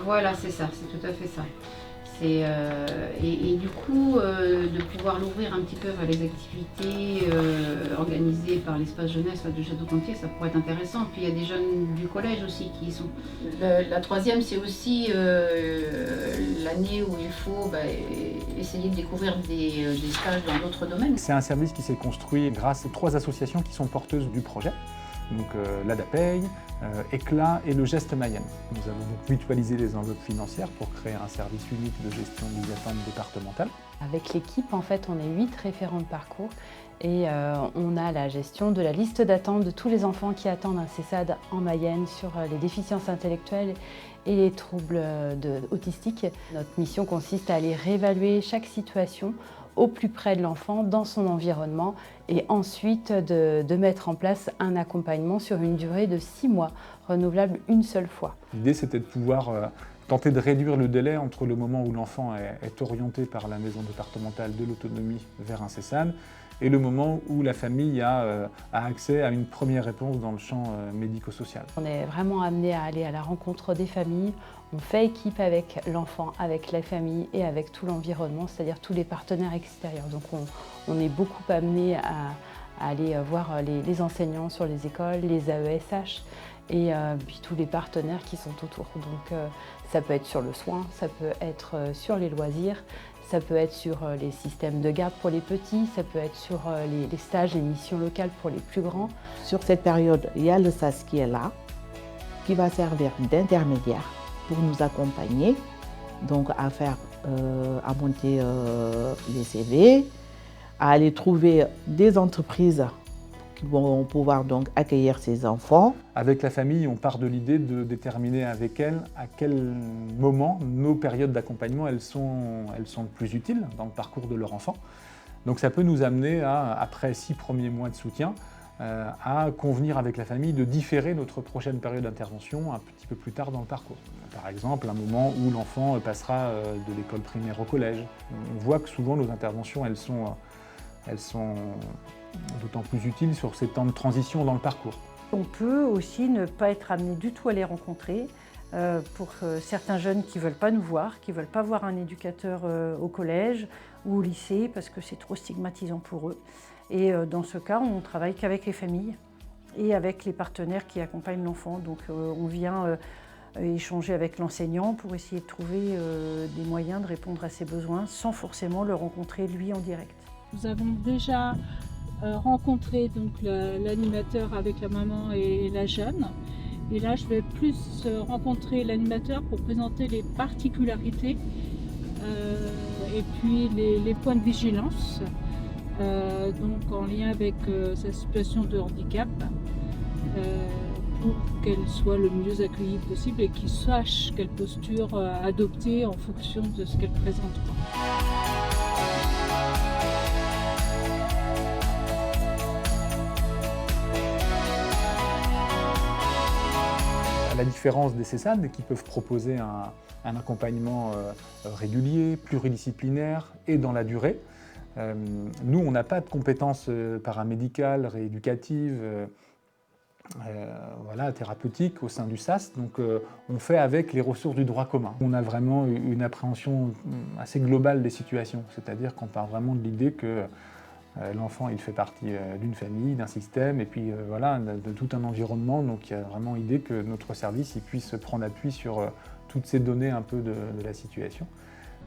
Voilà, c'est ça, c'est tout à fait ça. Et du coup, de pouvoir l'ouvrir un petit peu vers les activités organisées par l'espace jeunesse là, du Château-Gontier, ça pourrait être intéressant. Puis il y a des jeunes du collège aussi qui y sont. La troisième, c'est aussi l'année où il faut essayer de découvrir des stages dans d'autres domaines. C'est un service qui s'est construit grâce aux 3 associations qui sont porteuses du projet. Donc l'ADAPEI, Éclat et le Geste Mayenne. Nous avons donc mutualisé les enveloppes financières pour créer un service unique de gestion des attentes départementales. Avec l'équipe, en fait, on est 8 référents de parcours et on a la gestion de la liste d'attente de tous les enfants qui attendent un CESAD en Mayenne sur les déficiences intellectuelles et les troubles autistiques. Notre mission consiste à aller réévaluer chaque situation au plus près de l'enfant, dans son environnement, et ensuite de mettre en place un accompagnement sur une durée de 6 mois, renouvelable une seule fois. L'idée, c'était de pouvoir tenter de réduire le délai entre le moment où l'enfant est orienté par la maison départementale de l'autonomie vers un CESAD et le moment où la famille a accès à une première réponse dans le champ médico-social. On est vraiment amené à aller à la rencontre des familles. On fait équipe avec l'enfant, avec la famille et avec tout l'environnement, c'est-à-dire tous les partenaires extérieurs. Donc on est beaucoup amené à aller voir les enseignants sur les écoles, les AESH et puis tous les partenaires qui sont autour. Donc ça peut être sur le soin, ça peut être sur les loisirs, ça peut être sur les systèmes de garde pour les petits, ça peut être sur les stages, les missions locales pour les plus grands. Sur cette période, il y a le SAS qui est là, qui va servir d'intermédiaire pour nous accompagner, donc à monter les CV, à aller trouver des entreprises qui vont pouvoir donc accueillir ces enfants. Avec la famille, on part de l'idée de déterminer avec elle à quel moment nos périodes d'accompagnement elles sont le plus utiles dans le parcours de leur enfant. Donc ça peut nous amener après 6 premiers mois de soutien, à convenir avec la famille de différer notre prochaine période d'intervention un petit peu plus tard dans le parcours. Par exemple, un moment où l'enfant passera de l'école primaire au collège. On voit que souvent nos interventions, elles sont d'autant plus utiles sur ces temps de transition dans le parcours. On peut aussi ne pas être amené du tout à les rencontrer. Pour certains jeunes qui ne veulent pas nous voir, qui ne veulent pas voir un éducateur au collège ou au lycée parce que c'est trop stigmatisant pour eux. Et dans ce cas, on ne travaille qu'avec les familles et avec les partenaires qui accompagnent l'enfant. Donc on vient échanger avec l'enseignant pour essayer de trouver des moyens de répondre à ses besoins sans forcément le rencontrer lui en direct. Nous avons déjà rencontré l'animateur avec la maman et la jeune. Et là, je vais plus rencontrer l'animateur pour présenter les particularités et puis les points de vigilance, donc en lien avec sa situation de handicap, pour qu'elle soit le mieux accueillie possible et qu'il sache quelle posture adopter en fonction de ce qu'elle présente. À la différence des CESAD qui peuvent proposer un accompagnement régulier, pluridisciplinaire et dans la durée, nous on n'a pas de compétences paramédicales, rééducatives, thérapeutiques au sein du SAS, donc on fait avec les ressources du droit commun. On a vraiment une appréhension assez globale des situations, c'est-à-dire qu'on part vraiment de l'idée que l'enfant, il fait partie d'une famille, d'un système, et puis de tout un environnement. Donc il y a vraiment idée que notre service il puisse prendre appui sur toutes ces données un peu de la situation.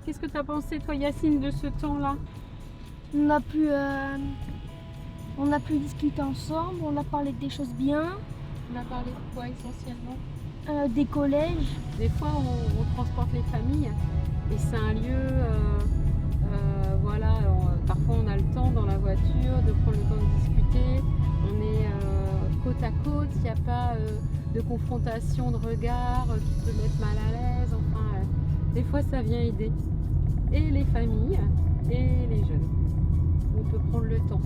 Qu'est-ce que tu as pensé, toi, Yacine, de ce temps-là? On a pu discuter ensemble, on a parlé des choses bien. On a parlé de quoi essentiellement? Des collèges. Des fois, on transporte les familles et c'est un lieu, parfois on a le temps dans la voiture de prendre le temps de discuter. On est côte à côte, il n'y a pas de confrontation de regard qui peut mettre mal à l'aise. Enfin, des fois, ça vient aider et les familles et les jeunes. On peut prendre le temps.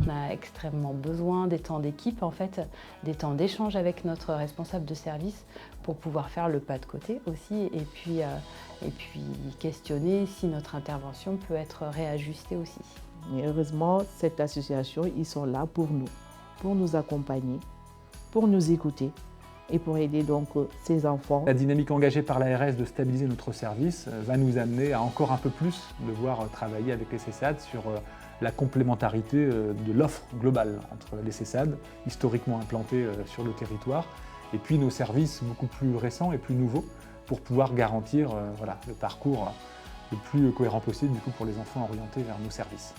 On a extrêmement besoin des temps d'équipe, en fait, des temps d'échange avec notre responsable de service pour pouvoir faire le pas de côté aussi et puis questionner si notre intervention peut être réajustée aussi. Et heureusement, cette association, ils sont là pour nous accompagner, pour nous écouter et pour aider donc ces enfants. La dynamique engagée par l'ARS de stabiliser notre service va nous amener à encore un peu plus devoir travailler avec les CESAD sur la complémentarité de l'offre globale entre les CESAD, historiquement implantés sur le territoire, et puis nos services beaucoup plus récents et plus nouveaux pour pouvoir garantir le parcours le plus cohérent possible du coup, pour les enfants orientés vers nos services.